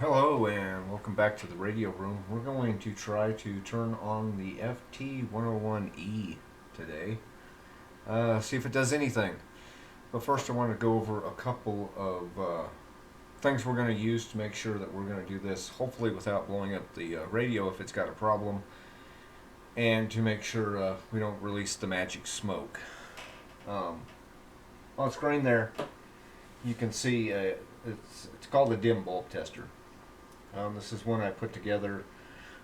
Hello and welcome back to the radio room. We're going to try to turn on the FT101E today. See if it does anything. But first, I want to go over a couple of things we're going to use to make sure that we're going to do this, hopefully without blowing up the radio if it's got a problem, and to make sure we don't release the magic smoke. Um, on screen there, you can see it's called a dim bulb tester. This is one I put together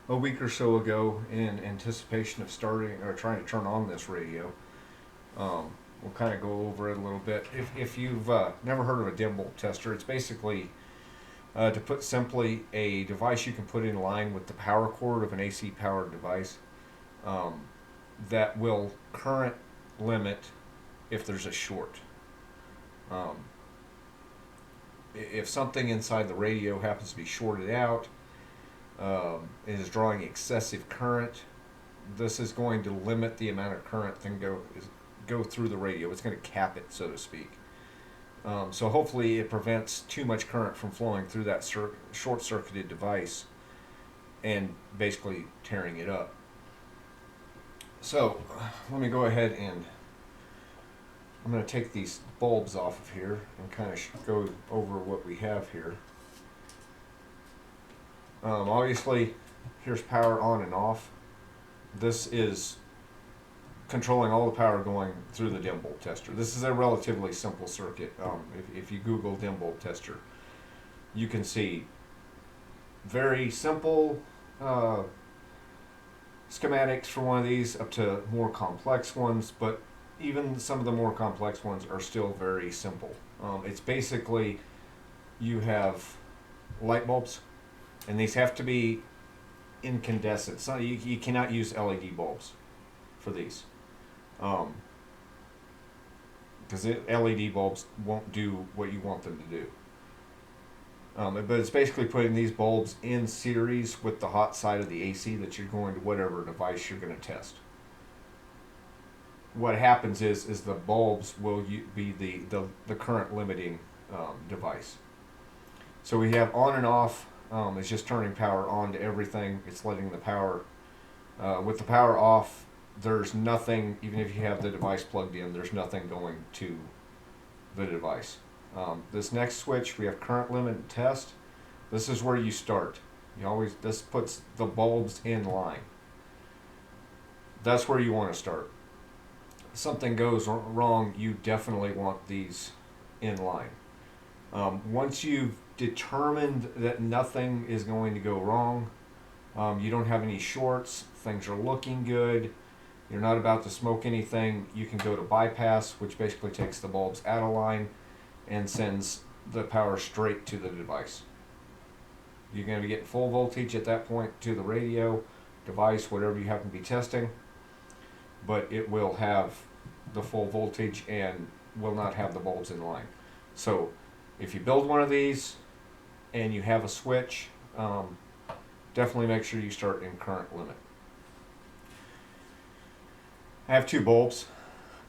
a week or so ago in anticipation of starting or trying to turn on this radio. We'll kind of go over it a little bit. If you've never heard of a dim bulb tester, it's basically, to put simply, a device you can put in line with the power cord of an AC powered device um, that will current limit if there's a short. Um, if something inside the radio happens to be shorted out, and is drawing excessive current, this is going to limit the amount of current that can go through the radio. It's going to cap it, so to speak. So hopefully it prevents too much current from flowing through that short-circuited device and basically tearing it up. So let me go ahead and I'm going to take these bulbs off of here and kind of go over what we have here. Obviously, here's power on and off. This is controlling all the power going through the dim bulb tester. This is a relatively simple circuit. If you Google dim bulb tester, you can see very simple schematics for one of these up to more complex ones, but even some of the more complex ones are still very simple. It's basically, you have light bulbs, and these have to be incandescent. So you cannot use LED bulbs for these, because LED bulbs won't do what you want them to do. But it's basically putting these bulbs in series with the hot side of the AC that you're going to whatever device you're going to test. What happens is the bulbs will be the current limiting device. So we have on and off. It's just turning power on to everything. It's letting the power, with the power off, there's nothing, even if you have the device plugged in, there's nothing going to the device. This next switch, we have current limit and test. This is where you start. This puts the bulbs in line. That's where you want to start. If something goes wrong, you definitely want these in line. Once you've determined that nothing is going to go wrong, you don't have any shorts, things are looking good, you're not about to smoke anything, you can go to bypass, which basically takes the bulbs out of line and sends the power straight to the device. You're going to get full voltage at that point to the radio, device, whatever you happen to be testing, but it will have the full voltage and will not have the bulbs in line. So if you build one of these and you have a switch, definitely make sure you start in current limit. I have two bulbs.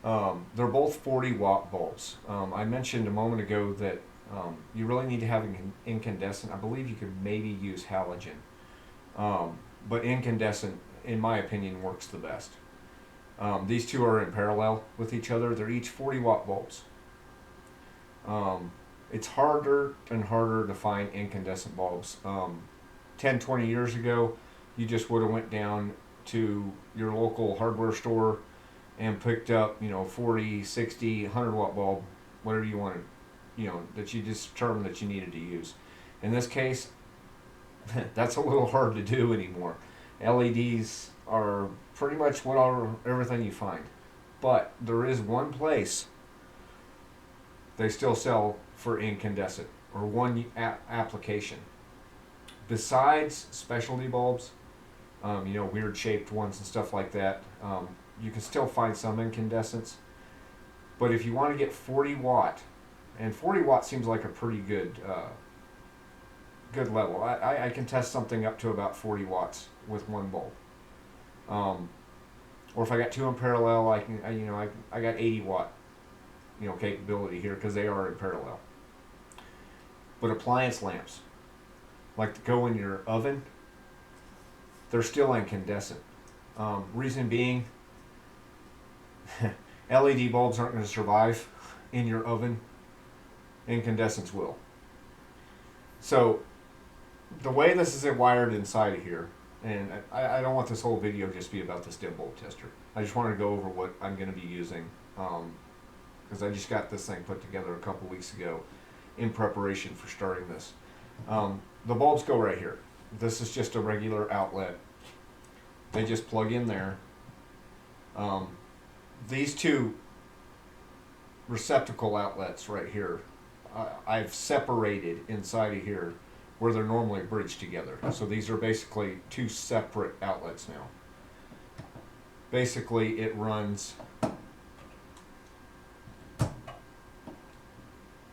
They're both 40-watt bulbs. I mentioned a moment ago that you really need to have an incandescent. I believe you could maybe use halogen, but incandescent, in my opinion, works the best. These two are in parallel with each other. They're each 40-watt bulbs. It's harder and harder to find incandescent bulbs. 10, 20 years ago, you just would have went down to your local hardware store and picked up, 40, 60, 100-watt bulb, whatever you wanted, that you just determined that you needed to use. In this case, that's a little hard to do anymore. LEDs are pretty much everything you find. But there is one place they still sell for incandescent, or one application. Besides specialty bulbs, weird shaped ones and stuff like that, you can still find some incandescents. But if you want to get 40 watt, and 40 watt seems like a pretty good level. I can test something up to about 40 watts with one bulb. Or if I got two in parallel, I got 80 watt, capability here because they are in parallel. But appliance lamps, like to go in your oven, they're still incandescent. Reason being, LED bulbs aren't going to survive in your oven. Incandescents will. So the way this is wired inside of here, and I don't want this whole video just be about this dim bulb tester. I just wanted to go over what I'm going to be using, because I just got this thing put together a couple weeks ago in preparation for starting this. The bulbs go right here. This is just a regular outlet. They just plug in there. These two receptacle outlets right here, I've separated inside of here where they're normally bridged together. So these are basically two separate outlets now. Basically, it runs,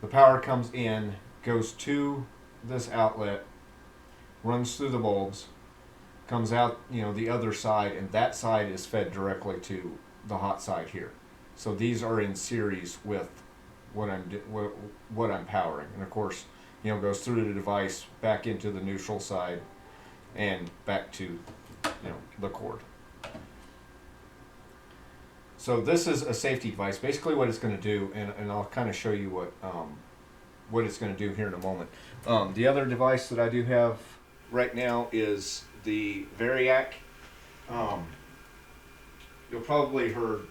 the power comes in, goes to this outlet, runs through the bulbs, comes out, the other side, and that side is fed directly to the hot side here. So these are in series with what I'm powering, and of course, goes through the device back into the neutral side and back to the cord. So this is a safety device. Basically, what it's going to do, and I'll kind of show you what it's going to do here in a moment. The other device that I do have right now is the Variac. You'll probably heard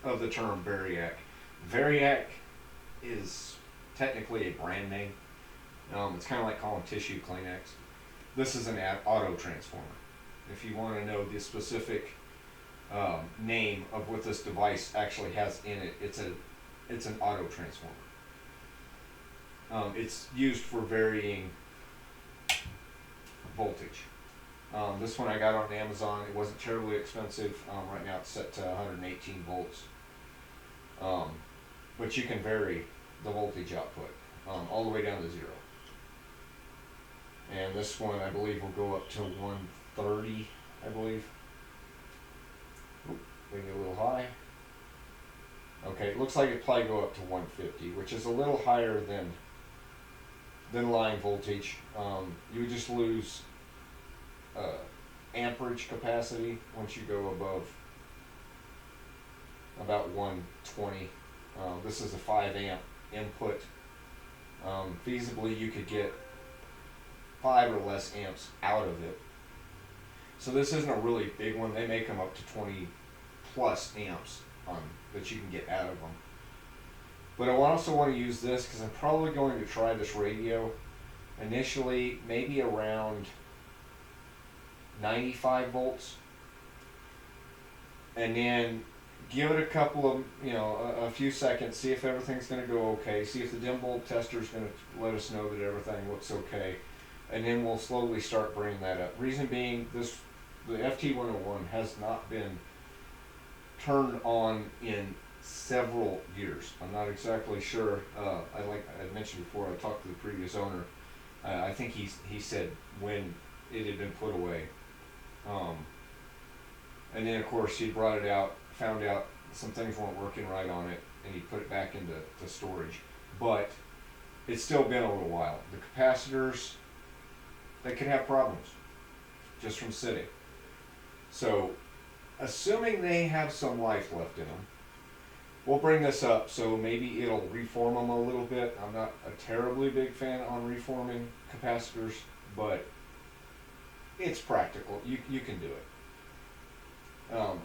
of the term Variac. Variac is technically a brand name. It's kind of like calling tissue Kleenex. This is an auto transformer. If you want to know the specific name of what this device actually has in it, it's an auto transformer. It's used for varying voltage. This one I got on Amazon. It wasn't terribly expensive. Right now it's set to 118 volts. But you can vary the voltage output all the way down to 0. And this one I believe will go up to 130, I believe. Oop, maybe a little high. Okay, it looks like it'd probably go up to 150, which is a little higher than line voltage. You would just lose amperage capacity once you go above about 120. This is a 5 amp input. Feasibly you could get 5 or less amps out of it. So this isn't a really big one. They make them up to 20 plus amps that you can get out of them. But I also want to use this because I'm probably going to try this radio initially maybe around 95 volts, and then give it a couple of, a few seconds, see if everything's going to go okay, see if the dim bulb tester is going to let us know that everything looks okay, and then we'll slowly start bringing that up. Reason being, the FT101 has not been turned on in several years. I'm not exactly sure. Like I mentioned before, I talked to the previous owner. I think he said when it had been put away. And then of course he brought it out, found out some things weren't working right on it, and he put it back into storage. But it's still been a little while. The capacitors, they can have problems just from sitting. So assuming they have some life left in them, we'll bring this up so maybe it'll reform them a little bit. I'm not a terribly big fan on reforming capacitors, but it's practical. You can do it.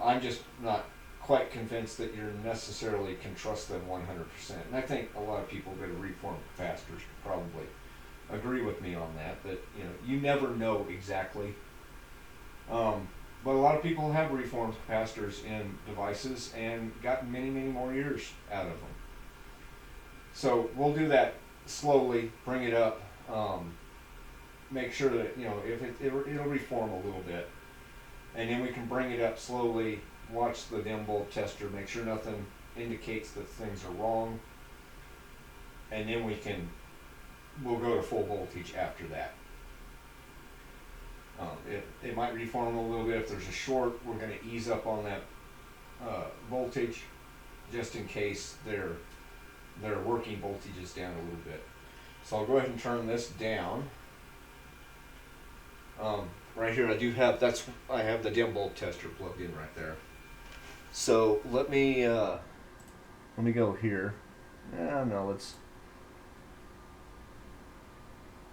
I'm just not quite convinced that you necessarily can trust them 100%. And I think a lot of people that are reformed capacitors probably agree with me on that. That you never know exactly. But a lot of people have reformed capacitors in devices and gotten many, many more years out of them. So we'll do that slowly, bring it up, make sure that, if it'll reform a little bit. And then we can bring it up slowly, watch the dim bulb tester, make sure nothing indicates that things are wrong. And then we'll go to full voltage after that. It might reform a little bit. If there's a short, we're going to ease up on that voltage just in case their working voltage is down a little bit. So I'll go ahead and turn this down. Right here, I have the dim bulb tester plugged in right there. So let me go here. No,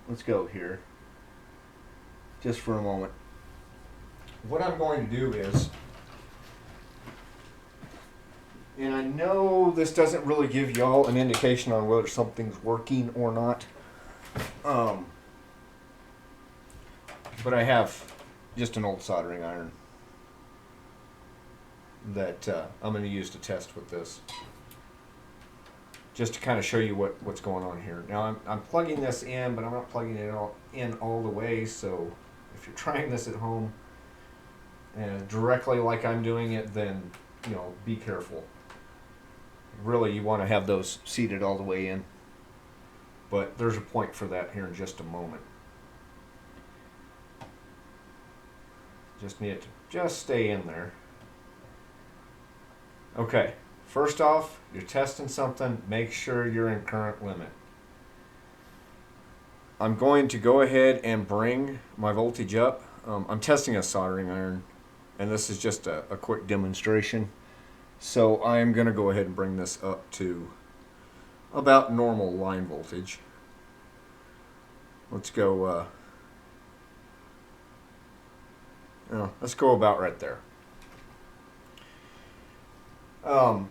let's go here just for a moment. What I'm going to do is, and I know this doesn't really give y'all an indication on whether something's working or not, but I have just an old soldering iron that I'm going to use to test with this, just to kind of show you what's going on here. Now I'm plugging this in, but I'm not plugging it all the way, so if you're trying this at home and directly like I'm doing it, then be careful. Really, you want to have those seated all the way in, but there's a point for that here in just a moment. Just need it to just stay in there. Okay, first off, you're testing something, make sure you're in current limit. I'm going to go ahead and bring my voltage up. I'm testing a soldering iron, and this is just a quick demonstration. So I'm going to go ahead and bring this up to about normal line voltage. Let's go about right there. Let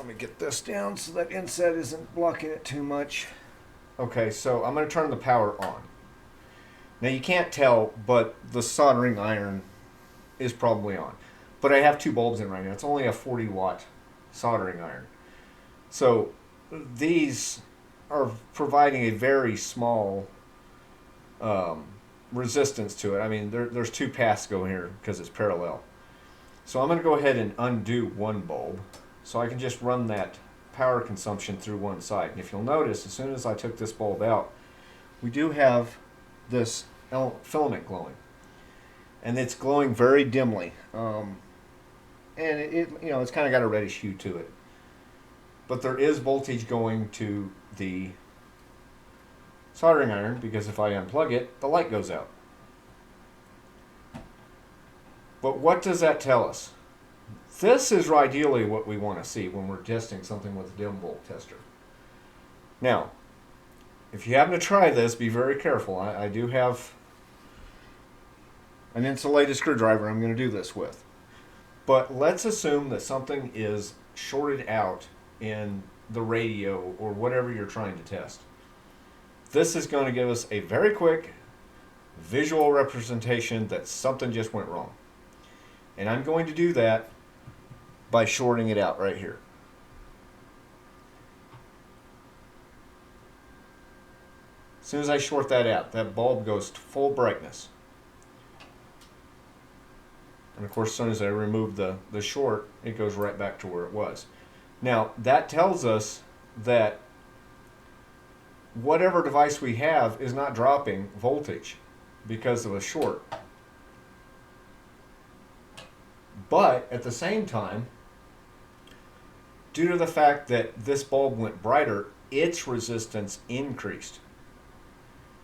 me get this down so that inset isn't blocking it too much. Okay, so I'm going to turn the power on. Now you can't tell, but the soldering iron is probably on. But I have two bulbs in right now. It's only a 40-watt soldering iron. So these are providing a very small resistance to it. I mean, there's two paths going here because it's parallel. So I'm going to go ahead and undo one bulb so I can just run that power consumption through one side. And if you'll notice, as soon as I took this bulb out, we do have this filament glowing. And it's glowing very dimly. And it's kind of got a reddish hue to it. But there is voltage going to the soldering iron because if I unplug it, the light goes out. But what does that tell us? This is ideally what we want to see when we're testing something with a dim bulb tester. Now, if you happen to try this, be very careful. I do have an insulated screwdriver I'm going to do this with. But let's assume that something is shorted out in the radio or whatever you're trying to test. This is going to give us a very quick visual representation that something just went wrong. And I'm going to do that by shorting it out right here. As soon as I short that out, that bulb goes to full brightness. And of course, as soon as I remove the short, it goes right back to where it was. Now, that tells us that whatever device we have is not dropping voltage because of a short. But at the same time, due to the fact that this bulb went brighter, its resistance increased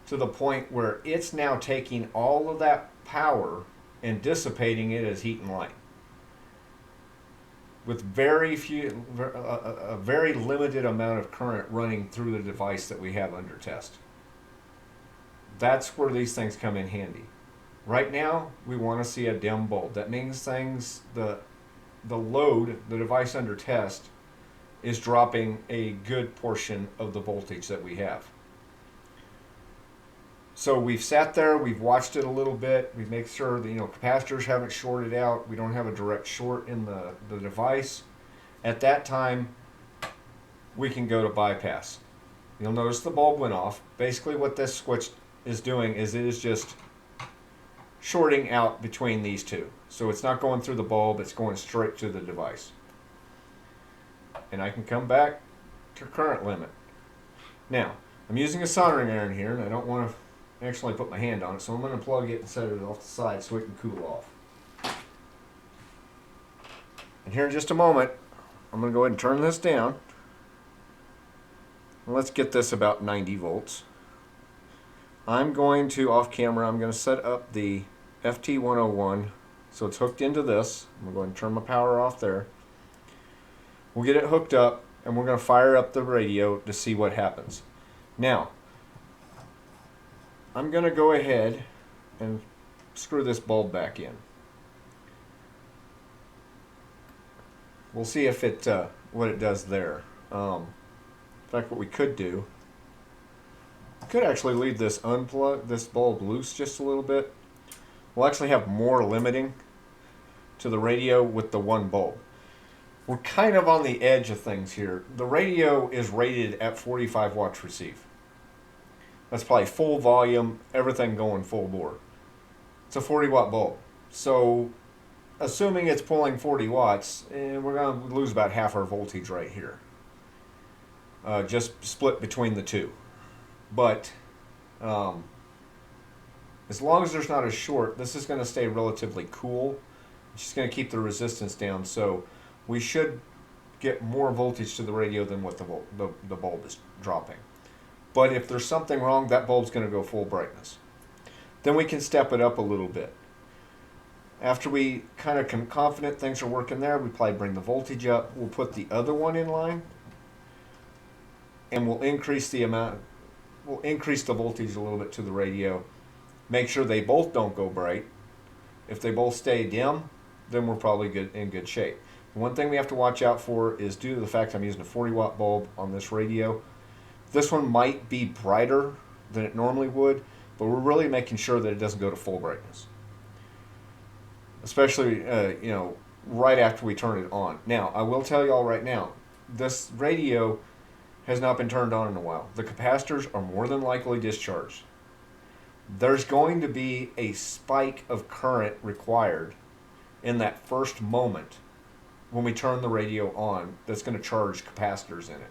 to the point where it's now taking all of that power and dissipating it as heat and light with a very limited amount of current running through the device that we have under test. That's where these things come in handy. Right now, we want to see a dim bulb. That means the load, the device under test, is dropping a good portion of the voltage that we have. So we've sat there, we've watched it a little bit, we make sure that capacitors haven't shorted out, we don't have a direct short in the device. At that time, we can go to bypass. You'll notice the bulb went off. Basically what this switch is doing is it is just shorting out between these two. So it's not going through the bulb, it's going straight to the device. And I can come back to current limit. Now, I'm using a soldering iron here, and I don't want to actually put my hand on it, so I'm going to plug it and set it off the side so it can cool off. And here in just a moment, I'm going to go ahead and turn this down. Let's get this about 90 volts. I'm going to, off camera, I'm going to set up the FT101 so it's hooked into this. I'm going to turn my power off there. We'll get it hooked up and we're going to fire up the radio to see what happens. Now, I'm going to go ahead and screw this bulb back in. We'll see if it what it does there. In fact, what we could do, we could actually leave this bulb loose just a little bit. We'll actually have more limiting to the radio with the one bulb. We're kind of on the edge of things here. The radio is rated at 45 watts receive. That's probably full volume, everything going full bore. It's a 40 watt bulb. So assuming it's pulling 40 watts, we're going to lose about half our voltage right here. Just split between the two. But as long as there's not a short, this is going to stay relatively cool. It's just going to keep the resistance down. So we should get more voltage to the radio than what the bulb is dropping. But if there's something wrong, that bulb's going to go full brightness. Then we can step it up a little bit. After we kind of confident things are working there, we probably bring the voltage up. We'll put the other one in line, and we'll increase the voltage a little bit to the radio. Make sure they both don't go bright. If they both stay dim, then we're probably in good shape. One thing we have to watch out for is, due to the fact I'm using a 40 watt bulb on this radio, this one might be brighter than it normally would, but we're really making sure that it doesn't go to full brightness. Especially, right after we turn it on. Now, I will tell you all right now, this radio has not been turned on in a while. The capacitors are more than likely discharged. There's going to be a spike of current required in that first moment when we turn the radio on that's going to charge capacitors in it.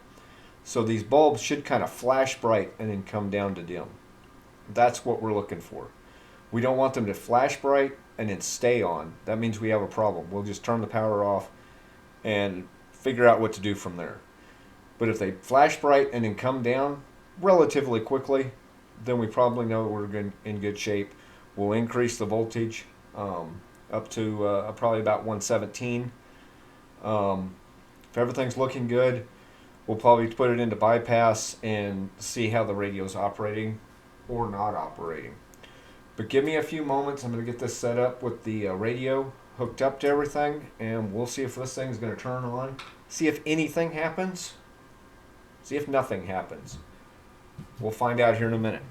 So these bulbs should kind of flash bright and then come down to dim. That's what we're looking for. We don't want them to flash bright and then stay on. That means we have a problem. We'll just turn the power off and figure out what to do from there. But if they flash bright and then come down relatively quickly, then we probably know we're in good shape. We'll increase the voltage up to probably about 117. If everything's looking good, we'll probably put it into bypass and see how the radio's operating or not operating. But give me a few moments. I'm going to get this set up with the radio hooked up to everything, and we'll see if this thing's going to turn on. See if anything happens. See if nothing happens. We'll find out here in a minute.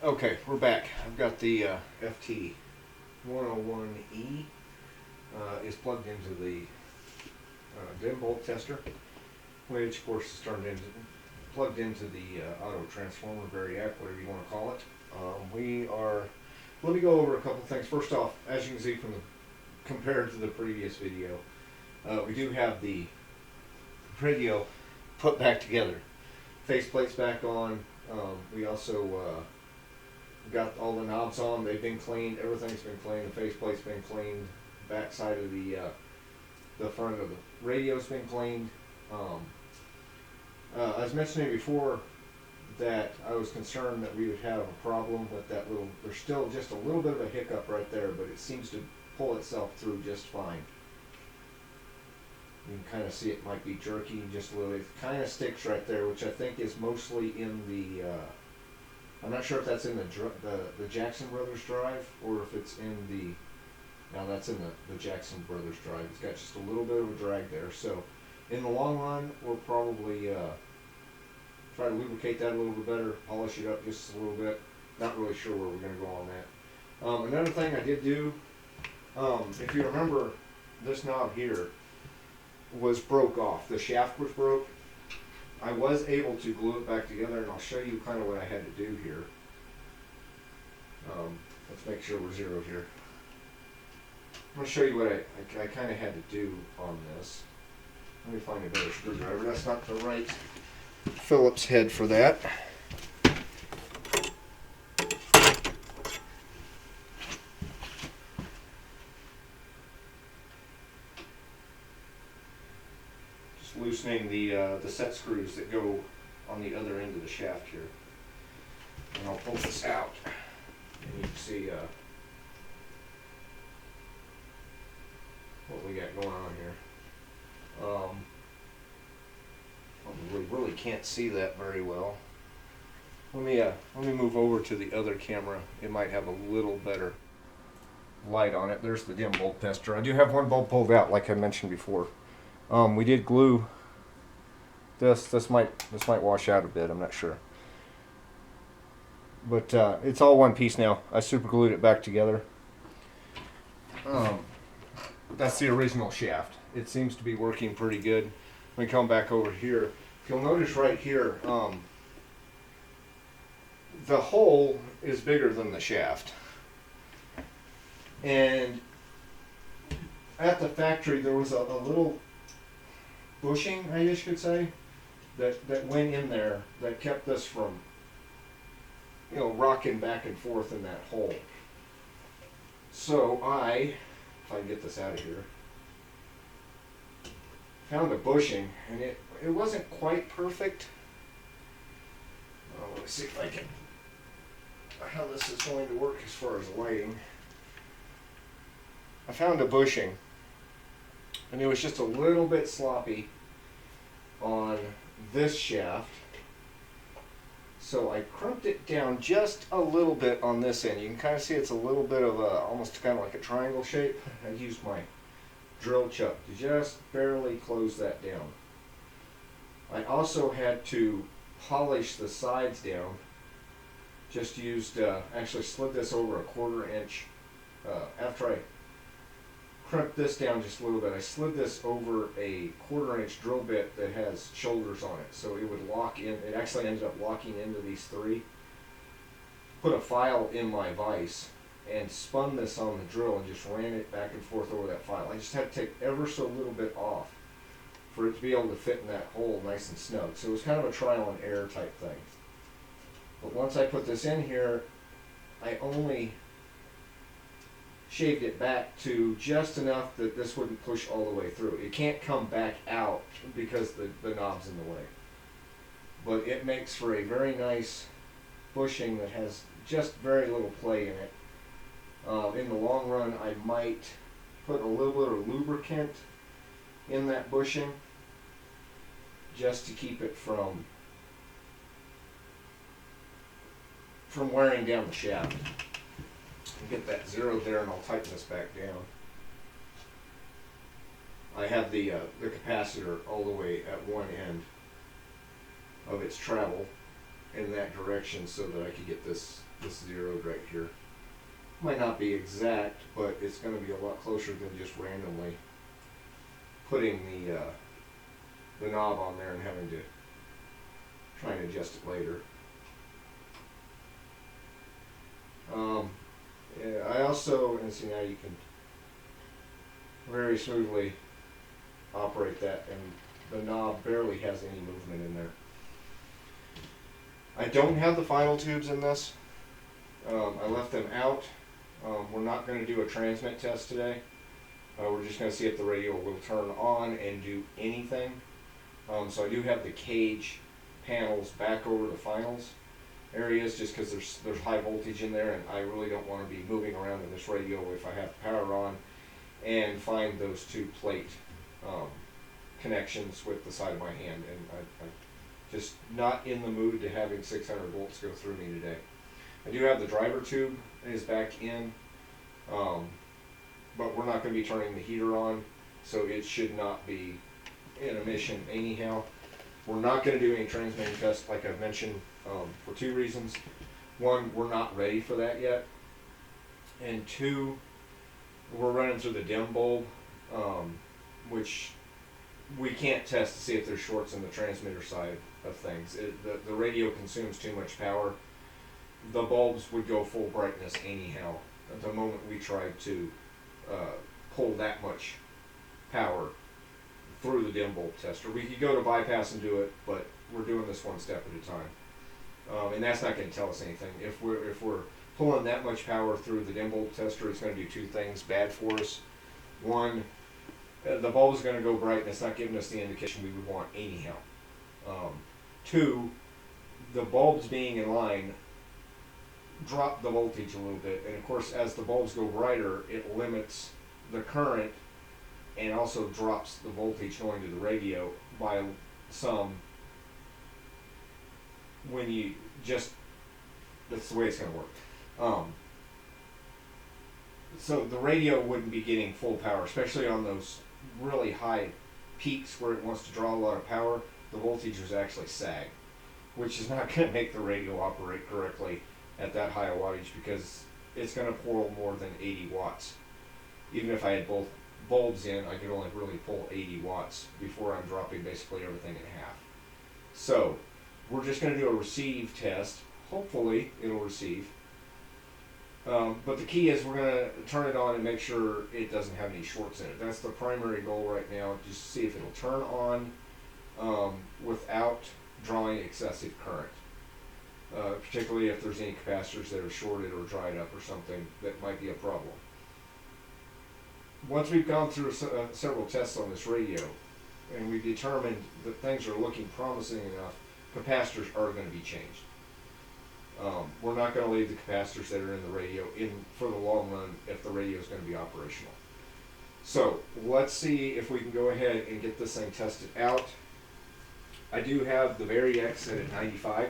Okay, we're back. I've got the FT101E is plugged into the dim bulb tester, which of course is plugged into the auto transformer variac, whatever you want to call it. Let me go over a couple things. First off, as you can see compared to the previous video, we do have the radio put back together. Faceplate's back on. We also got all the knobs on. They've been cleaned. Everything's been cleaned. The faceplate's been cleaned. Back side of the front of the radio's been cleaned. I was mentioning before that I was concerned that we would have a problem with that there's still just a little bit of a hiccup right there, but it seems to pull itself through just fine. You can kind of see it might be jerky just a little bit. It kind of sticks right there, which I think is mostly in the, I'm not sure if that's in the Jackson Brothers drive or if it's in the, now that's in the Jackson Brothers drive. It's got just a little bit of a drag there. So in the long run, we'll probably try to lubricate that a little bit better, polish it up just a little bit. Not really sure where we're going to go on that. Another thing I did do, if you remember, this knob here was broke off. The shaft was broke. I was able to glue it back together, and I'll show you kind of what I had to do here. Let's make sure we're zeroed here. I'm going to show you what I kind of had to do on this. Let me find a better screwdriver. That's not the right Phillips head for that. Just loosening the set screws that go on the other end of the shaft here. And I'll pull this out, and you can see what we got going on here. Probably really can't see that very well. Let me move over to the other camera. It might have a little better light on it. There's the dim bulb tester. I do have one bulb pulled out, like I mentioned before. We did glue this. This might wash out a bit. I'm not sure, but it's all one piece now. I super glued it back together. That's the original shaft. It seems to be working pretty good. Let me come back over here. If you'll notice right here, the hole is bigger than the shaft. And at the factory there was a little bushing, I guess you could say, that went in there that kept this from, rocking back and forth in that hole. So if I can get this out of here, found a bushing, and it wasn't quite perfect. Let me see if I can, how this is going to work as far as lighting. I found a bushing, and it was just a little bit sloppy on this shaft. So I crimped it down just a little bit on this end. You can kind of see it's a little bit of almost kind of like a triangle shape. I used my drill chuck to just barely close that down. I also had to polish the sides down. Just used, actually slid this over a 1/4 inch. After I crimped this down just a little bit, I slid this over a 1/4 inch drill bit that has shoulders on it, so it would lock in. It actually ended up locking into these three. Put a file in my vise and spun this on the drill and just ran it back and forth over that file. I just had to take ever so little bit off for it to be able to fit in that hole nice and snug. So it was kind of a trial and error type thing. But once I put this in here, I only shaved it back to just enough that this wouldn't push all the way through. It can't come back out because the knob's in the way. But it makes for a very nice bushing that has just very little play in it. In the long run, I might put a little bit of lubricant in that bushing just to keep it from wearing down the shaft. Get that zeroed there, and I'll tighten this back down. I have the capacitor all the way at one end of its travel in that direction so that I could get this zeroed right here. Might not be exact, but it's going to be a lot closer than just randomly putting the knob on there and having to try and adjust it later. Yeah, I also, and see, now you can very smoothly operate that, and the knob barely has any movement in there. I don't have the final tubes in this. I left them out. We're not going to do a transmit test today. We're just going to see if the radio will turn on and do anything. So I do have the cage panels back over the finals areas just because there's high voltage in there, and I really don't want to be moving around in this radio if I have power on and find those two plate connections with the side of my hand, and I'm just not in the mood to having 600 volts go through me today. I do have the driver tube is back in, but we're not going to be turning the heater on, so it should not be in emission anyhow. We're not going to do any transmitting tests, like I've mentioned, for two reasons. One, we're not ready for that yet, and two, we're running through the dim bulb, which we can't test to see if there's shorts in the transmitter side of things. The radio consumes too much power. The bulbs would go full brightness anyhow at the moment we tried to pull that much power through the dim bulb tester. We could go to bypass and do it, but we're doing this one step at a time, and that's not going to tell us anything. If we're pulling that much power through the dim bulb tester, it's going to do two things bad for us. One, the bulb is going to go bright, and it's not giving us the indication we would want anyhow. Two, the bulbs being in line drop the voltage a little bit, and of course as the bulbs go brighter it limits the current and also drops the voltage going to the radio by some. When you just, that's the way it's going to work. So the radio wouldn't be getting full power, especially on those really high peaks where it wants to draw a lot of power. The voltage is actually sag, which is not going to make the radio operate correctly at that high a wattage, because it's going to pull more than 80 watts. Even if I had both bulbs in, I could only really pull 80 watts before I'm dropping basically everything in half. So we're just going to do a receive test. Hopefully it'll receive. But the key is we're going to turn it on and make sure it doesn't have any shorts in it. That's the primary goal right now, just to see if it'll turn on without drawing excessive current. Particularly if there's any capacitors that are shorted or dried up or something, that might be a problem. Once we've gone through several tests on this radio and we've determined that things are looking promising enough, capacitors are going to be changed. We're not going to leave the capacitors that are in the radio in for the long run if the radio is going to be operational. So let's see if we can go ahead and get this thing tested out. I do have the Variax set at 95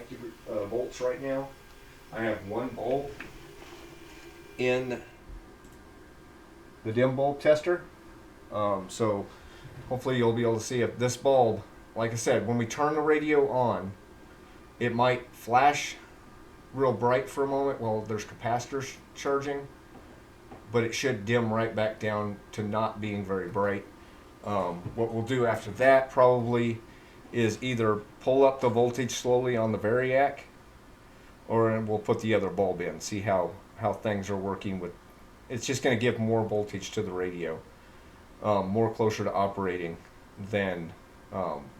volts right now. I have one bulb in the dim bulb tester. So hopefully you'll be able to see if this bulb, like I said, when we turn the radio on, it might flash real bright for a moment while there's capacitors charging, but it should dim right back down to not being very bright. What we'll do after that probably is either pull up the voltage slowly on the Variac, or we'll put the other bulb in, see how things are working with. It's just going to give more voltage to the radio, more closer to operating than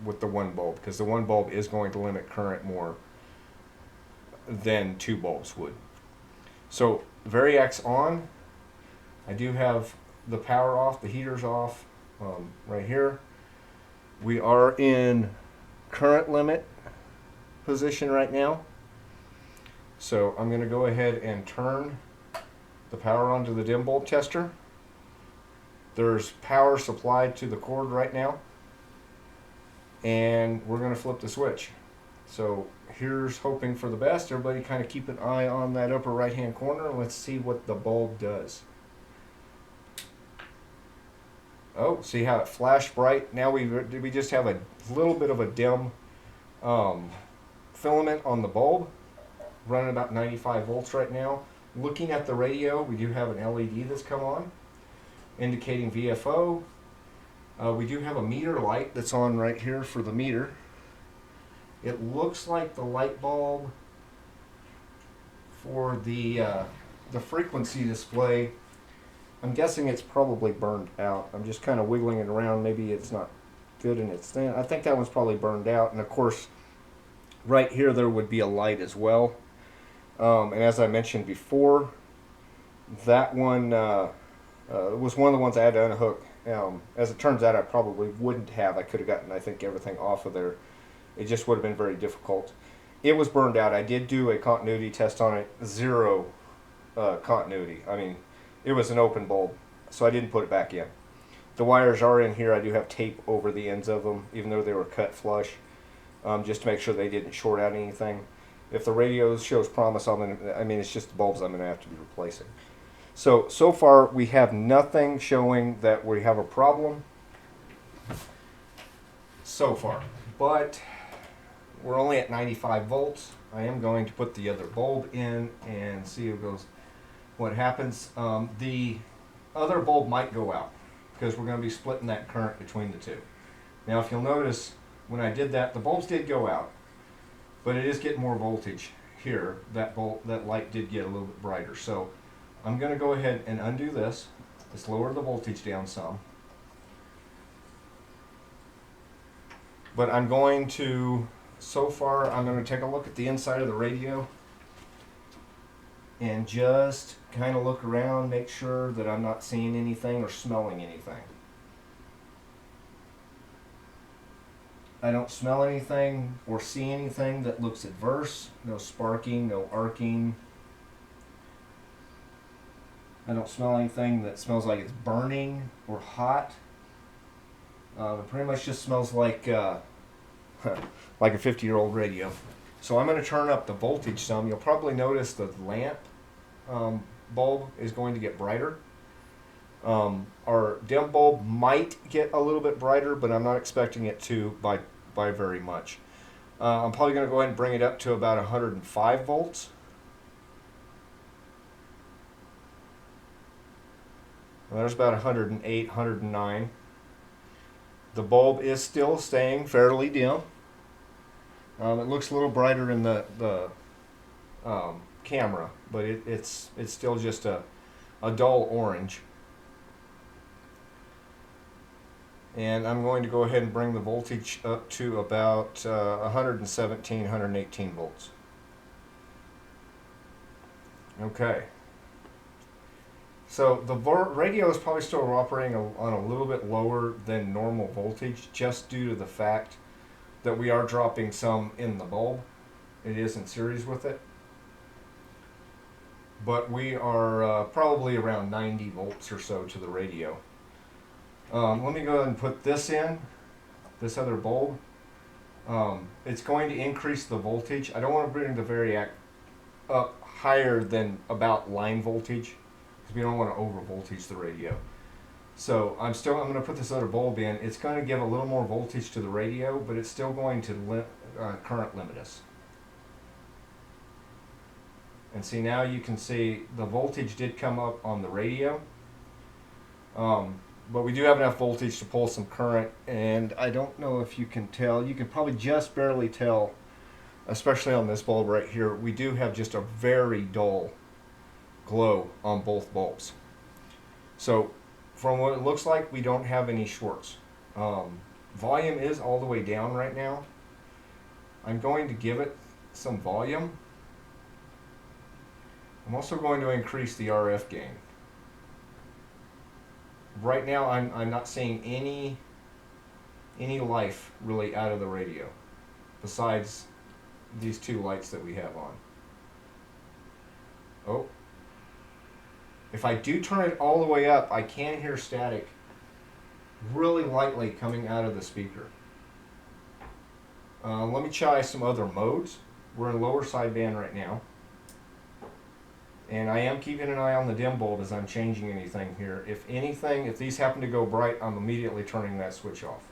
with the one bulb, because the one bulb is going to limit current more than two bulbs would. So Variac's on. I do have the power off, the heater's off right here. We are in current limit position right now. So I'm going to go ahead and turn the power onto the dim bulb tester. There's power supplied to the cord right now, and we're going to flip the switch. So here's hoping for the best. Everybody kind of keep an eye on that upper right hand corner, and let's see what the bulb does. Oh, see how it flashed bright? Now we just have a little bit of a dim filament on the bulb, running about 95 volts right now. Looking at the radio, we do have an LED that's come on, indicating VFO. We do have a meter light that's on right here for the meter. It looks like the light bulb for the frequency display, I'm guessing it's probably burned out. I'm just kind of wiggling it around. Maybe it's not good in its thing. I think that one's probably burned out. And of course, right here there would be a light as well. And as I mentioned before, that one was one of the ones I had to unhook. As it turns out, I probably wouldn't have. I could have gotten, I think, everything off of there. It just would have been very difficult. It was burned out. I did do a continuity test on it. Zero continuity. I mean, it was an open bulb, so I didn't put it back in. The wires are in here. I do have tape over the ends of them, even though they were cut flush, just to make sure they didn't short out anything. If the radio shows promise on them, I mean, it's just the bulbs I'm going to have to be replacing. So far, we have nothing showing that we have a problem so far. But we're only at 95 volts. I am going to put the other bulb in and see what happens. The other bulb might go out because we're going to be splitting that current between the two. Now, if you'll notice, when I did that, the bulbs did go out, but it is getting more voltage here. That light did get a little bit brighter. So I'm going to go ahead and undo this. Let's lower the voltage down some. But I'm going to, so far, I'm going to take a look at the inside of the radio and just kind of look around, make sure that I'm not seeing anything or smelling anything. I don't smell anything or see anything that looks adverse. No sparking, no arcing. I don't smell anything that smells like it's burning or hot. It pretty much just smells like like a 50-year-old radio. So I'm going to turn up the voltage some. You'll probably notice the lamp bulb is going to get brighter. Our dim bulb might get a little bit brighter, but I'm not expecting it to by very much. I'm probably going to go ahead and bring it up to about 105 volts. Well, there's about 108, 109. The bulb is still staying fairly dim. It looks a little brighter in the camera, but it's still just a dull orange. And I'm going to go ahead and bring the voltage up to about 117, 118 volts. Okay. So the radio is probably still operating on a little bit lower than normal voltage, just due to the fact that we are dropping some in the bulb. It is in series with it. But we are probably around 90 volts or so to the radio. Let me go ahead and put this in, this other bulb. It's going to increase the voltage. I don't want to bring the variac up higher than about line voltage, because we don't want to over voltage the radio. So I'm going to put this other bulb in. It's going to give a little more voltage to the radio, but it's still going to current limit us. And see, now you can see the voltage did come up on the radio. But we do have enough voltage to pull some current, and I don't know if you can tell. You can probably just barely tell, especially on this bulb right here. We do have just a very dull glow on both bulbs. So from what it looks like, we don't have any shorts. Volume is all the way down right now. I'm going to give it some volume. I'm also going to increase the RF gain. Right now I'm not seeing any life really out of the radio, besides these two lights that we have on. Oh. If I do turn it all the way up, I can hear static really lightly coming out of the speaker. Let me try some other modes. We're in lower sideband right now. And I am keeping an eye on the dim bulb as I'm changing anything here. If anything, if these happen to go bright, I'm immediately turning that switch off.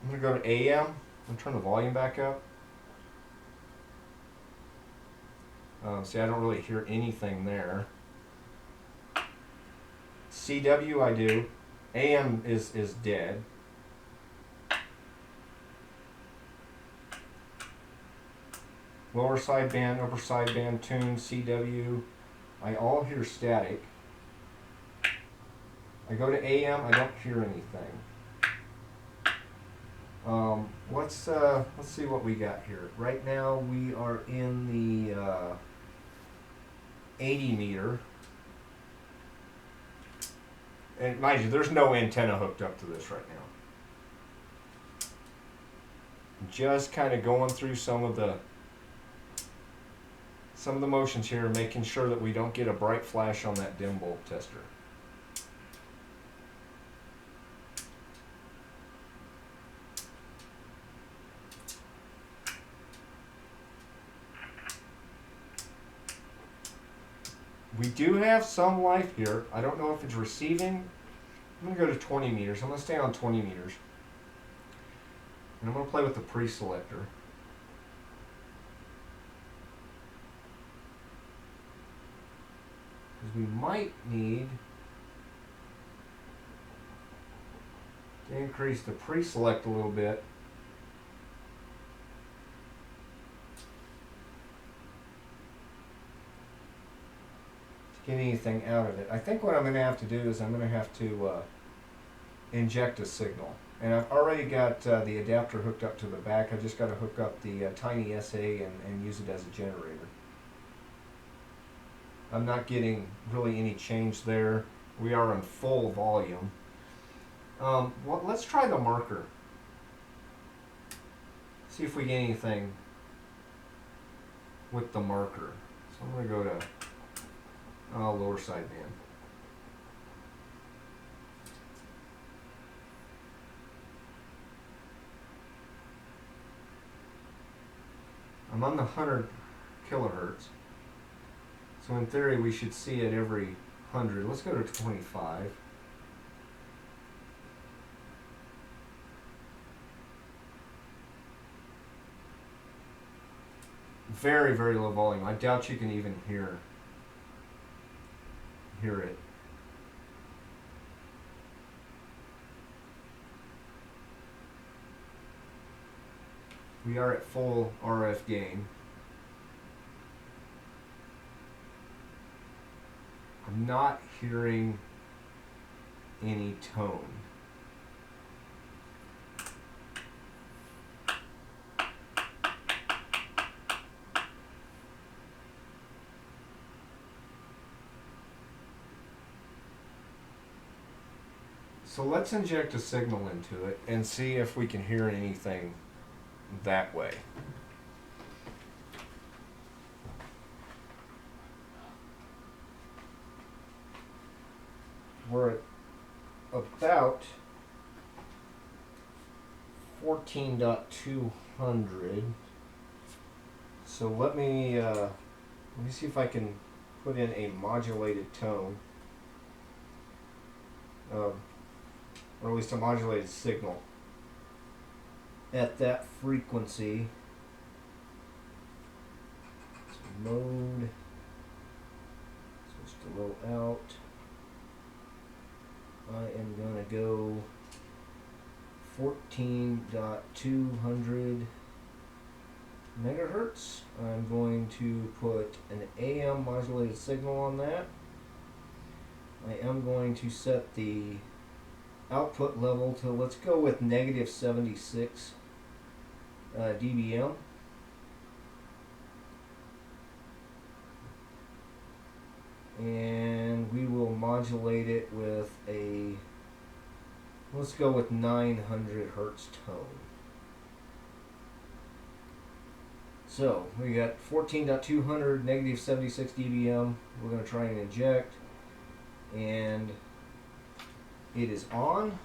I'm going to go to AM and turn the volume back up. See, I don't really hear anything there. CW I do. AM is dead. Lower sideband, upper sideband, tune, CW. I all hear static. I go to AM, I don't hear anything. Let's see what we got here. Right now we are in the 80 meter. And mind you, there's no antenna hooked up to this right now. Just kind of going through some of the motions here, making sure that we don't get a bright flash on that dim bulb tester. We do have some life here. I don't know if it's receiving. I'm going to go to 20 meters. I'm going to stay on 20 meters. And I'm going to play with the pre-selector. Because we might need to increase the pre-select a little bit. Get anything out of it. I think what I'm going to have to do is I'm going to have to inject a signal. And I've already got the adapter hooked up to the back. I just got to hook up the tiny SA and use it as a generator. I'm not getting really any change there. We are on full volume. Well, let's try the marker. See if we get anything with the marker. So I'm going to go to lower sideband. I'm on the 100 kilohertz. So in theory we should see it every 100. Let's go to 25. Very, very low volume. I doubt you can even hear it. We are at full RF gain. I'm not hearing any tone. So let's inject a signal into it and see if we can hear anything that way. We're at about 14.200. So let me see if I can put in a modulated tone, or at least a modulated signal at that frequency. So mode, switch to low out. I am going to go 14.200 megahertz. I'm going to put an AM modulated signal on that. I am going to set the output level to, let's go with negative 76 dBm. And we will modulate it with a, let's go with 900 hertz tone. So we got 14.200, negative 76 dBm. We're going to try and inject, and it is on.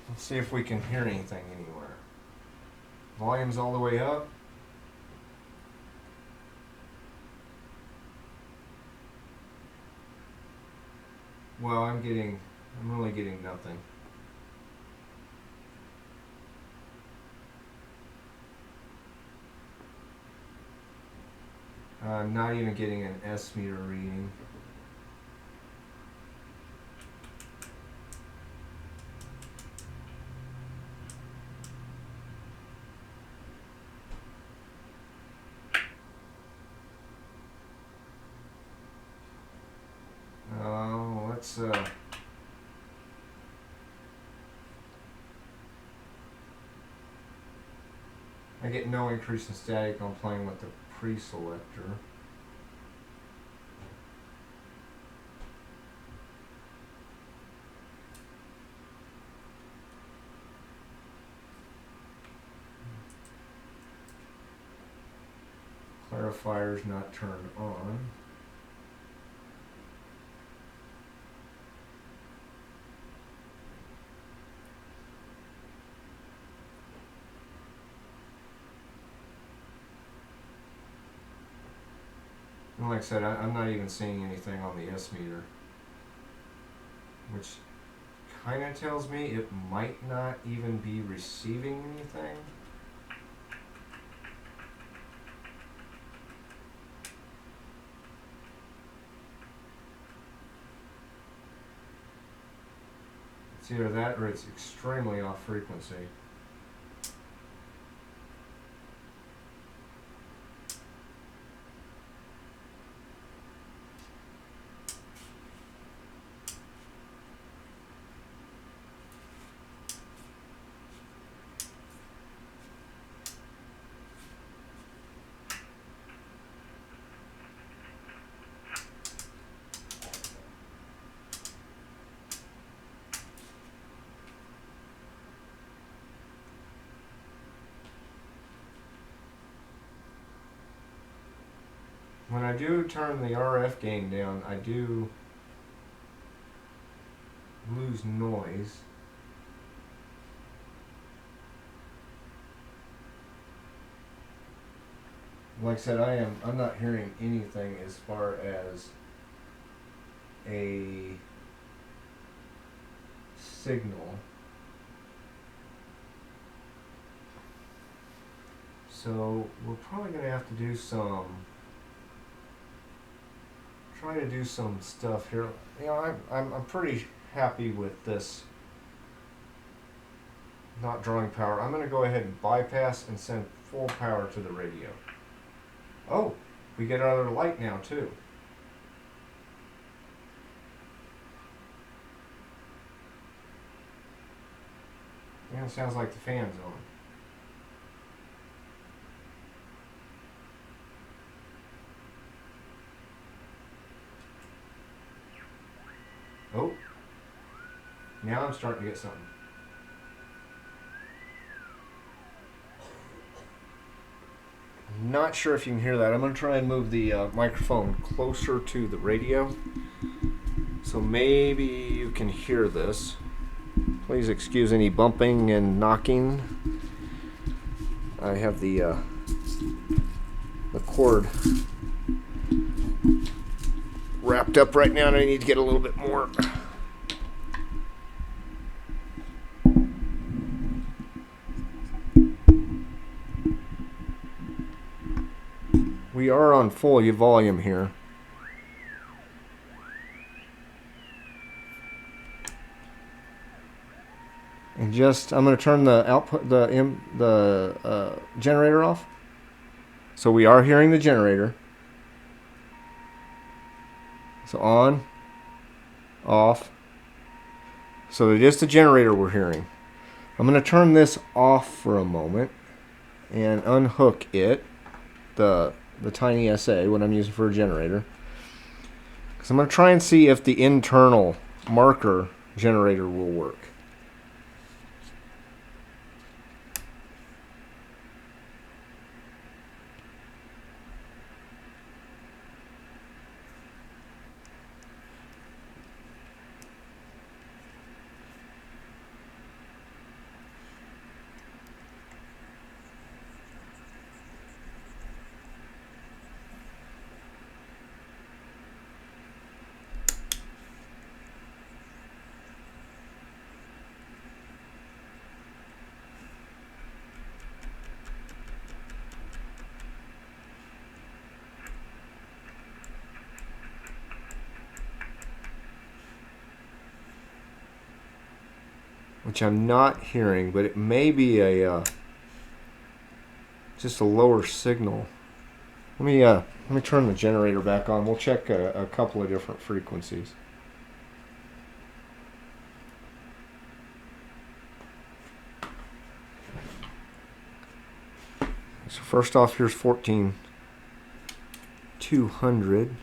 Let's see if we can hear anything anywhere. Volume's all the way up. Well, I'm really getting nothing. I'm not even getting an S meter reading. Let's I get no increase in static on playing with the pre-selector. Clarifier's not turned on. And like I said, I'm not even seeing anything on the S meter, which kind of tells me it might not even be receiving anything. It's either that or it's extremely off frequency. I do turn the RF gain down, I do lose noise. Like I said, I'm not hearing anything as far as a signal. So we're probably going to have to do try to do some stuff here. You know, I'm pretty happy with this not drawing power. I'm going to go ahead and bypass and send full power to the radio. Oh, we get another light now too. Yeah, it sounds like the fan's on. Oh, now I'm starting to get something. I'm not sure if you can hear that. I'm going to try and move the microphone closer to the radio, so maybe you can hear this. Please excuse any bumping and knocking. I have the cord wrapped up right now, and I need to get a little bit more. We are on full volume here. And just, I'm going to turn the output, the generator off. So we are hearing the generator. So on, off. So it is the generator we're hearing. I'm going to turn this off for a moment and unhook it, the tiny SA, what I'm using for a generator. Because I'm going to try and see if the internal marker generator will work. Which I'm not hearing, but it may be a just a lower signal. Let me turn the generator back on. We'll check a couple of different frequencies. So first off, here's 14,200.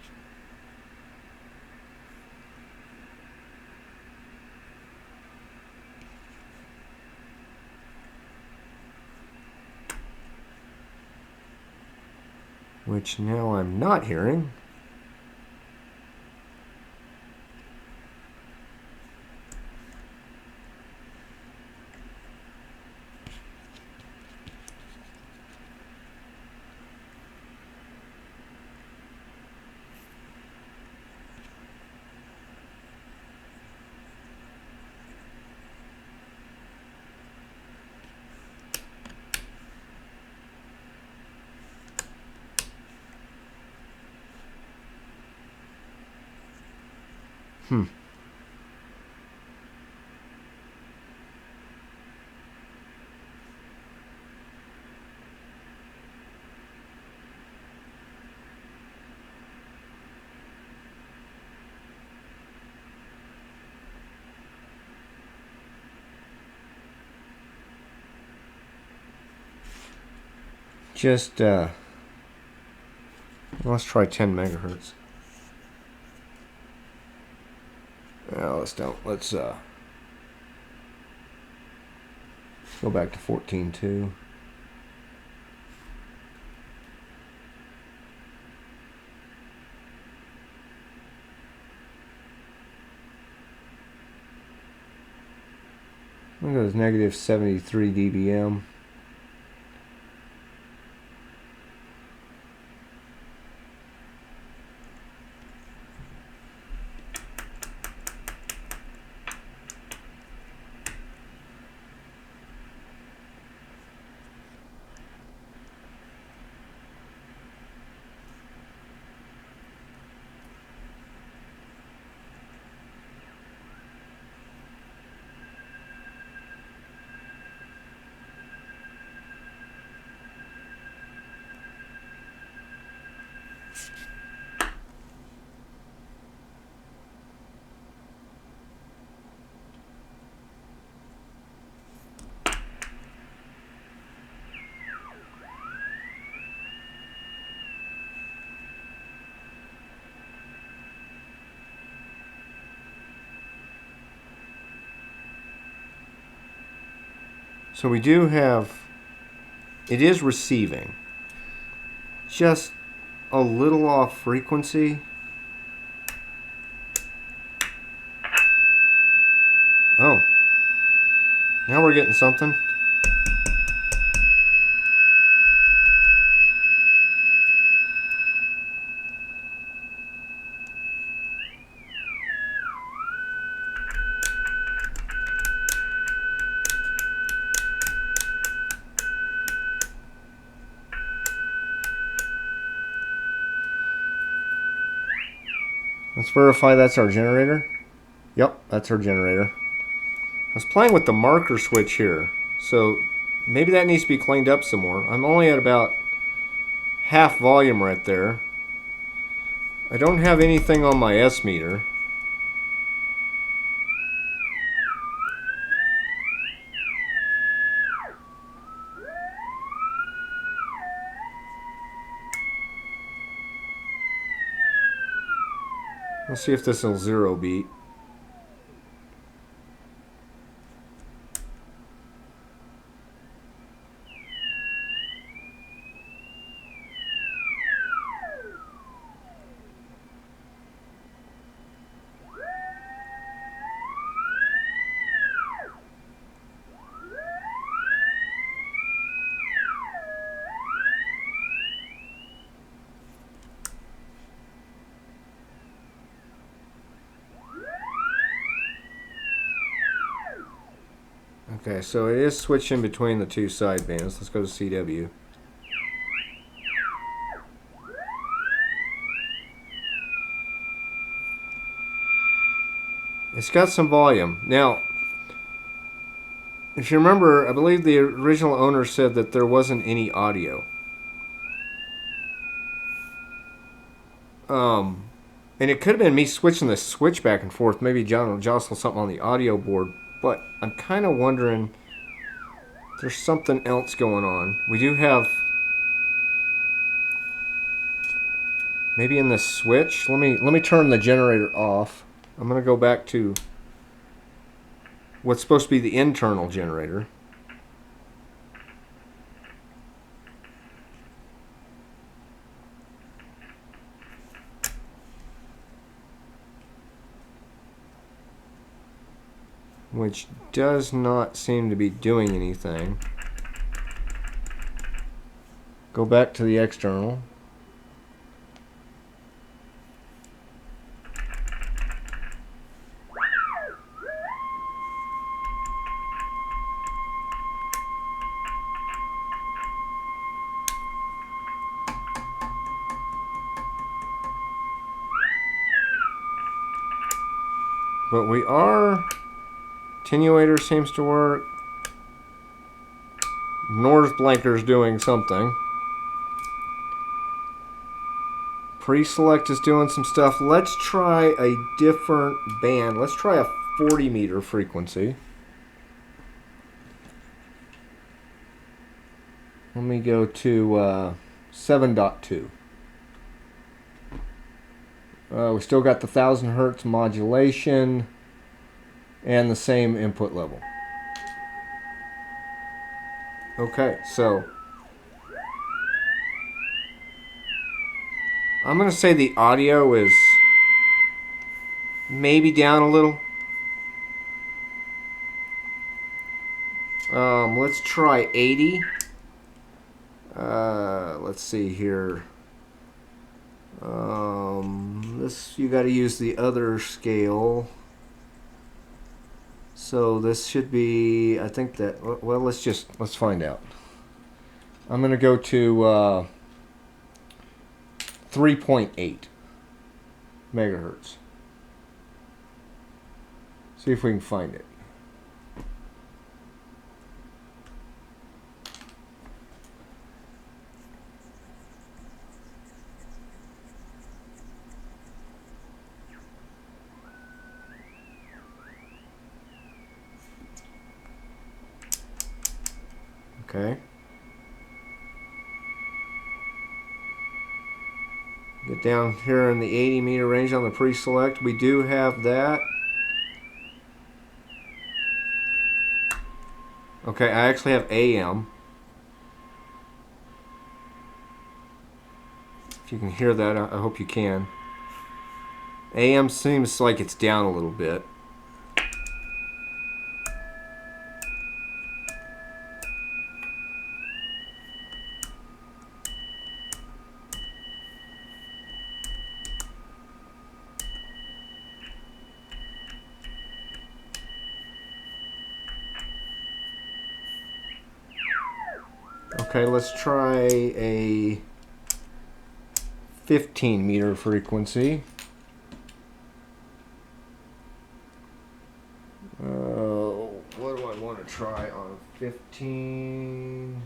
Which now I'm not hearing. Just let's try 10 megahertz. No, let's go back to 14.2. . Look at this, negative 73 dBm. So we do have, it is receiving, just a little off frequency. Oh, now we're getting something. Let's verify that's our generator. Yep, that's our generator. I was playing with the marker switch here, so maybe that needs to be cleaned up some more. I'm only at about half volume right there. I don't have anything on my S meter. Let's see if this will zero beat. Okay, so it is switching between the two sidebands. Let's go to CW. It's got some volume. Now, if you remember, I believe the original owner said that there wasn't any audio. And it could have been me switching the switch back and forth. Maybe John jostled something on the audio board. But I'm kind of wondering if there's something else going on. We do have, maybe in the switch. Let me turn the generator off. I'm gonna go back to what's supposed to be the internal generator. Which does not seem to be doing anything. Go back to the external. But we are, attenuator seems to work. North blinker's doing something. Pre-select is doing some stuff. Let's try a different band. Let's try a 40 meter frequency. Let me go to 7.2. We still got the 1000 hertz modulation and the same input level. Okay, so I'm going to say the audio is maybe down a little. Let's try 80. Let's see here. This, you got to use the other scale. So this should be, I think that, well, let's find out. I'm going to go to 3.8 megahertz. See if we can find it. Okay. Get down here in the 80 meter range on the pre-select. We do have that. Okay, I actually have AM. If you can hear that, I hope you can. AM seems like it's down a little bit. Okay, let's try a 15 meter frequency. What do I want to try on 15?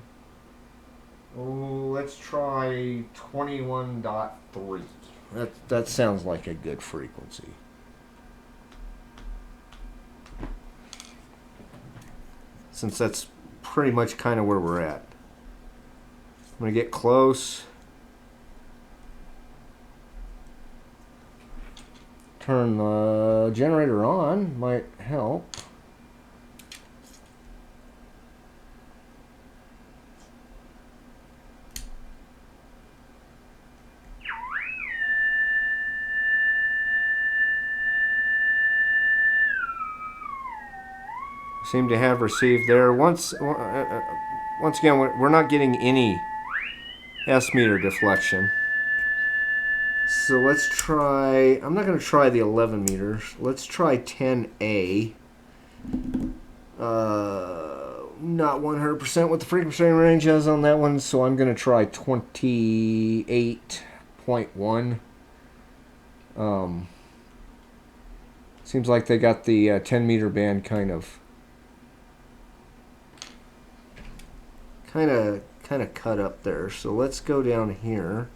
Oh, let's try 21.3. That sounds like a good frequency. Since that's pretty much kind of where we're at. I'm going to get close. Turn the generator on, might help. Seem to have received there. Once again, we're not getting any S meter deflection. So let's try, I'm not going to try the 11 meters. Let's try 10A. Not 100% what the frequency range is on that one, so I'm going to try 28.1. Seems like they got the 10 meter band kind of cut up there. So let's go down here.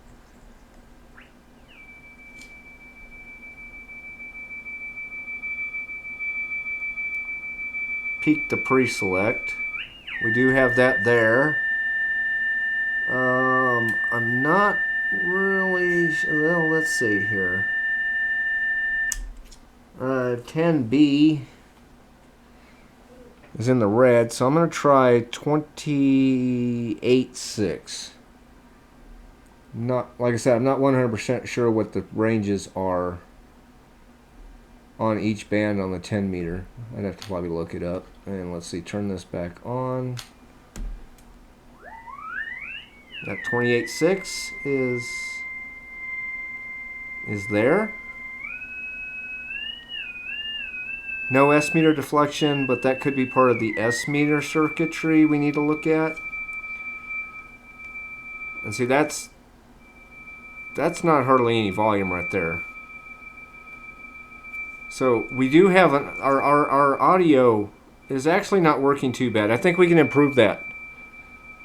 Peak the pre-select. We do have that there. I'm not really, well, let's see here. 10B is in the red, so I'm going to try 28.6. Not, like I said, I'm not 100% sure what the ranges are on each band on the 10 meter. I'd have to probably look it up. And let's see, turn this back on. That 28.6 is there. No S meter deflection, but that could be part of the S meter circuitry we need to look at. And see, that's not hardly any volume right there. So we do have our audio is actually not working too bad. I think we can improve that.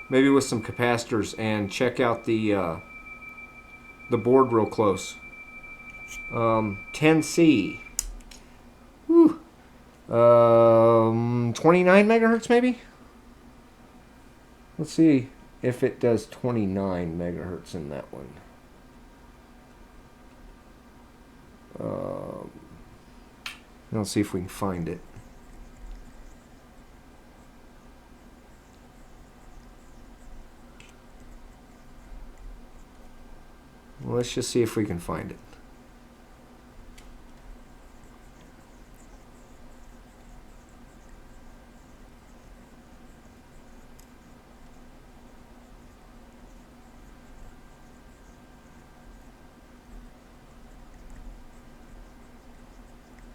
Maybe with some capacitors and check out the board real close. 10C. Whew. 29 megahertz maybe? Let's see if it does 29 megahertz in that one. Let's see if we can find it. Well, let's just see if we can find it.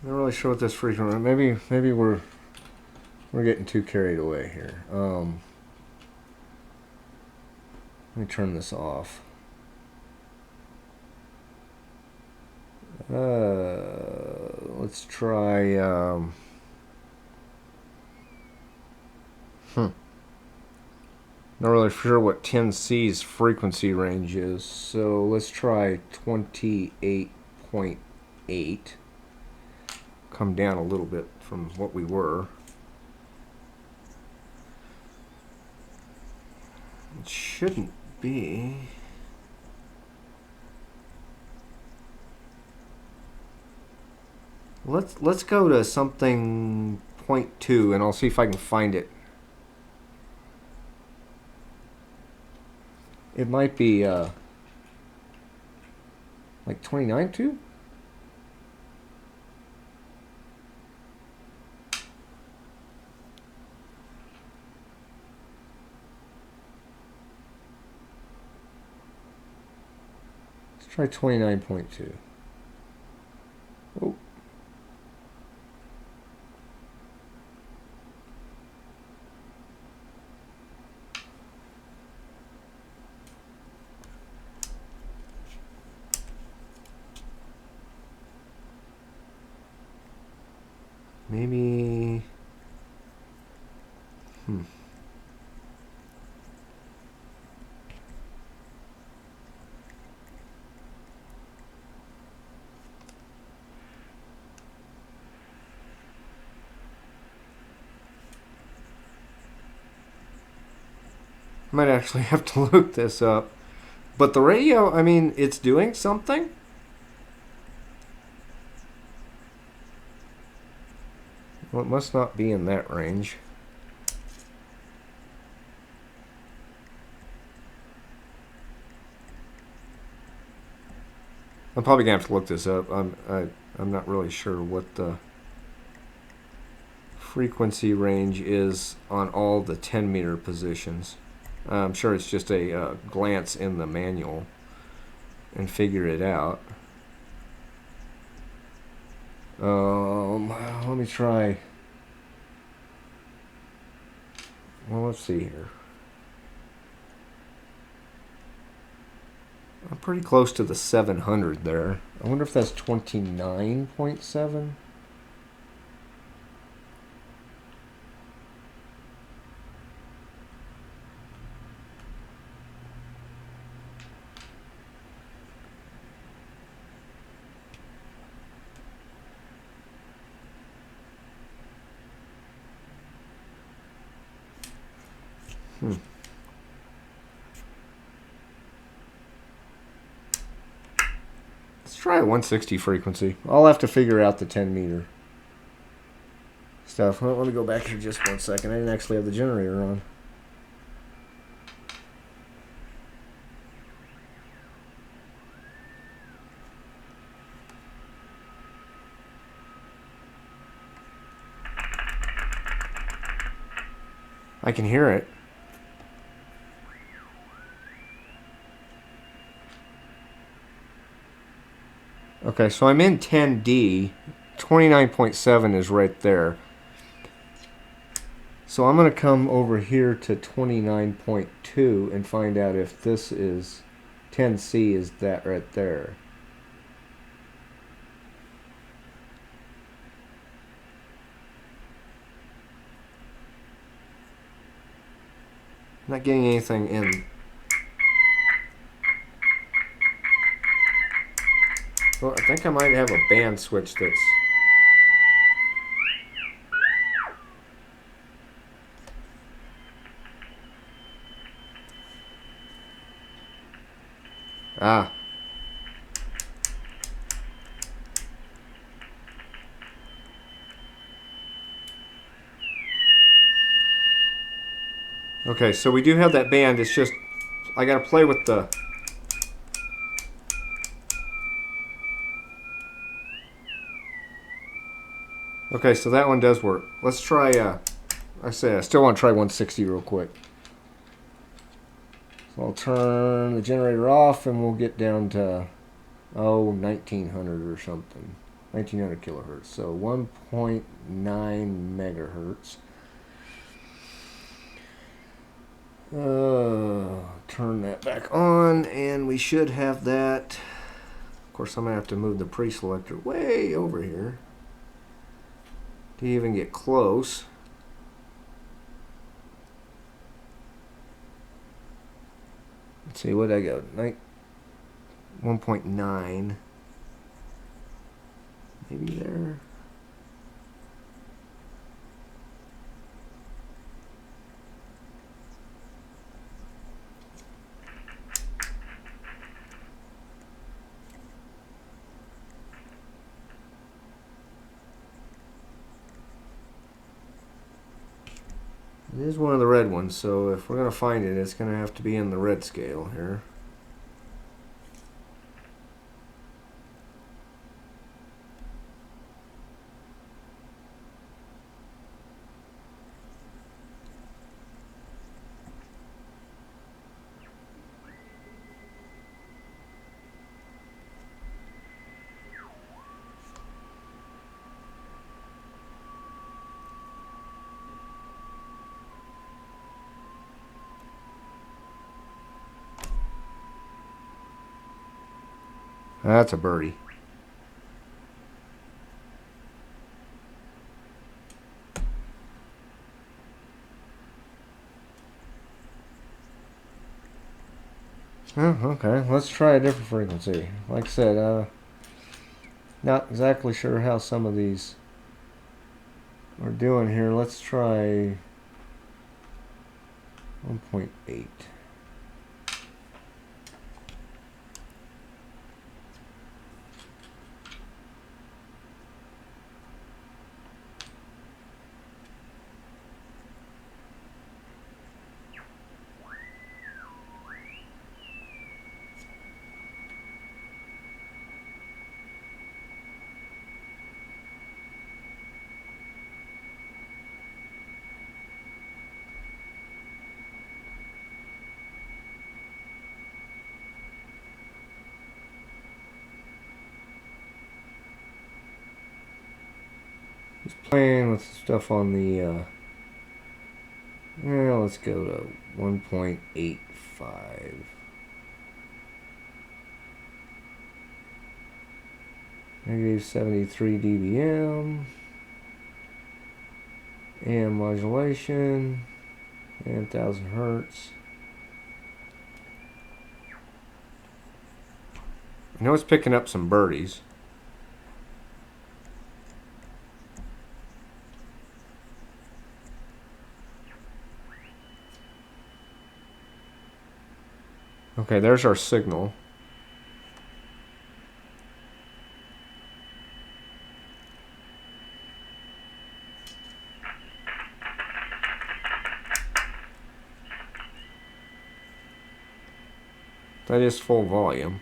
I'm not really sure what this frequency. Maybe we're getting too carried away here. Let me turn this off. Let's try. Not really sure what 10C's frequency range is, so let's try 28.8. Come down a little bit from what we were. It shouldn't be. Let's go to something 0.2 and I'll see if I can find it. It might be like 29.2? Let's try 29.2. Oh. Maybe. Might actually have to look this up. But the radio, I mean, it's doing something. Well, it must not be in that range. I'm probably gonna have to look this up. I'm not really sure what the frequency range is on all the 10-meter positions. I'm sure it's just a glance in the manual and figure it out. Let me try. Well, let's see here. I'm pretty close to the 700 there. I wonder if that's 29.7. Let's try a 160 frequency. I'll have to figure out the 10-meter stuff. Well, let me go back here just 1 second. I didn't actually have the generator on. I can hear it. Okay, so I'm in 10D. 29.7 is right there. So I'm going to come over here to 29.2 and find out if this is 10C is that right there. Not getting anything in. Well, I think I might have a band switch that's... Ah. Okay, so we do have that band. It's just I gotta play with the... Okay, so that one does work. Let's try, I still want to try 160 real quick. So I'll turn the generator off and we'll get down to, 1900 or something. 1900 kilohertz. So 1.9 megahertz. Turn that back on, and we should have that. Of course, I'm going to have to move the pre-selector way over here to even get close. Let's see, what did I go? 1.9. Maybe there. It is one of the red ones, so if we're going to find it, it's going to have to be in the red scale here. That's a birdie. Oh, okay, let's try a different frequency. Like I said, not exactly sure how some of these are doing here. Let's try 1.8. Just playing with stuff on the, let's go to 1.85. Negative 73 dBm. AM modulation. And 1000 hertz. I know it's picking up some birdies. Okay, there's our signal. That is full volume.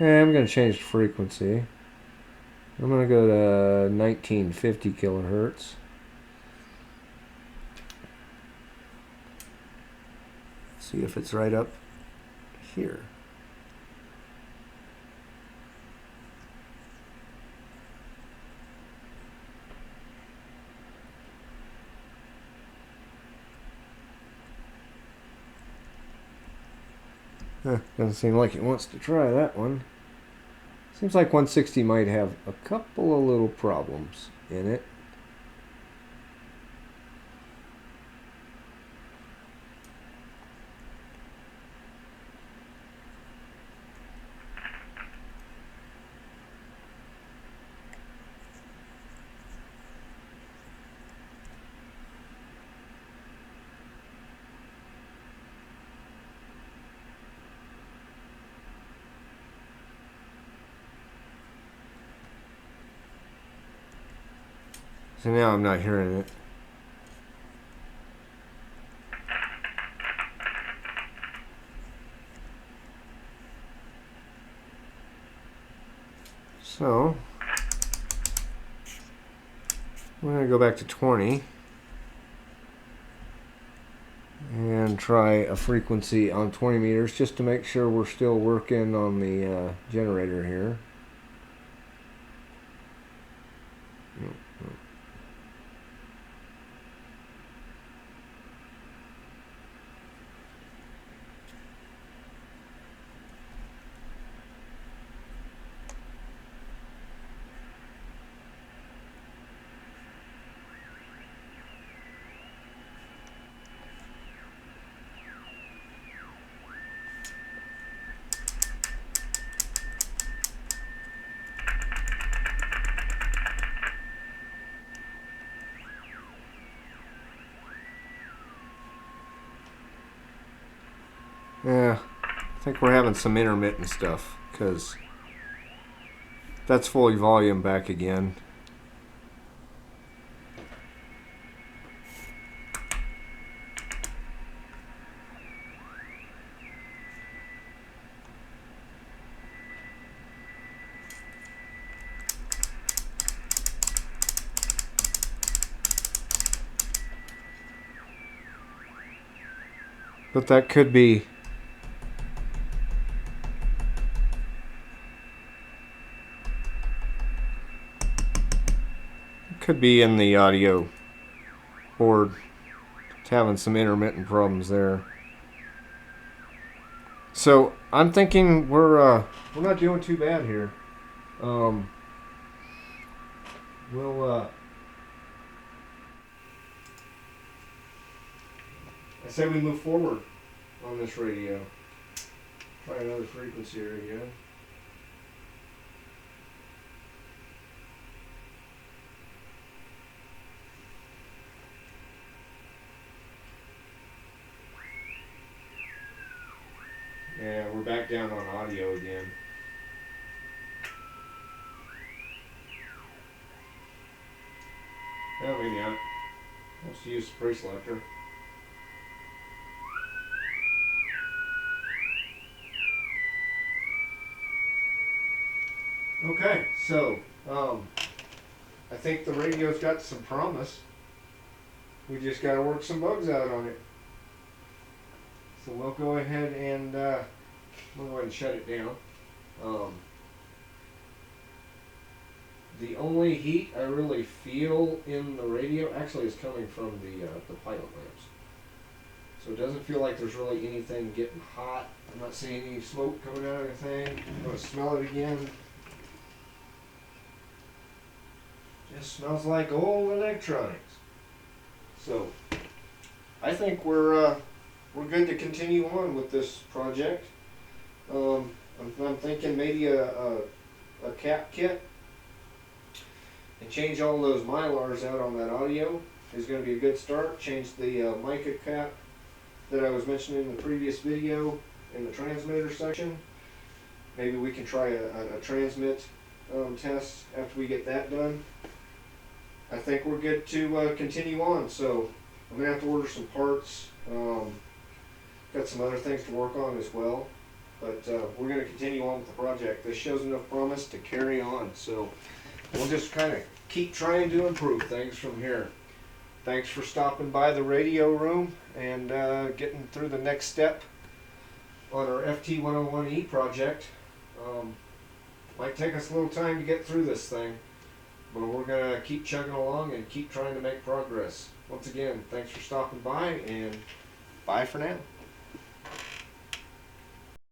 And I'm going to change the frequency. I'm going to go to 1950 kilohertz. See if it's right up here. Doesn't seem like it wants to try that one. Seems like 160 might have a couple of little problems in it. So now I'm not hearing it. So we're going to go back to 20 and try a frequency on 20 meters just to make sure we're still working on the generator here. Yeah, I think we're having some intermittent stuff because that's fully volume back again. But that could be in the audio board. It's having some intermittent problems there. So I'm thinking we're not doing too bad here. I say we move forward on this radio. Try another frequency here again. Yeah, we're back down on audio again. Oh, maybe not. Let's use spray selector. Okay, so I think the radio's got some promise. We just got to work some bugs out on it. So we'll go ahead and shut it down. The only heat I really feel in the radio actually is coming from the pilot lamps. So it doesn't feel like there's really anything getting hot. I'm not seeing any smoke coming out of the thing. I'm going to smell it again. Just smells like old electronics. So I think we're good to continue on with this project. I'm thinking maybe a cap kit and change all those Mylars out on that audio is going to be a good start. Change the mica cap that I was mentioning in the previous video in the transmitter section. Maybe we can try a transmit test after we get that done. I think we're good to continue on, so I'm going to have to order some parts. Got some other things to work on as well, but we're going to continue on with the project. This shows enough promise to carry on, so we'll just kind of keep trying to improve things from here. Thanks for stopping by the radio room and getting through the next step on our FT101E project. Might take us a little time to get through this thing, but we're going to keep chugging along and keep trying to make progress. Once again, thanks for stopping by, and bye for now.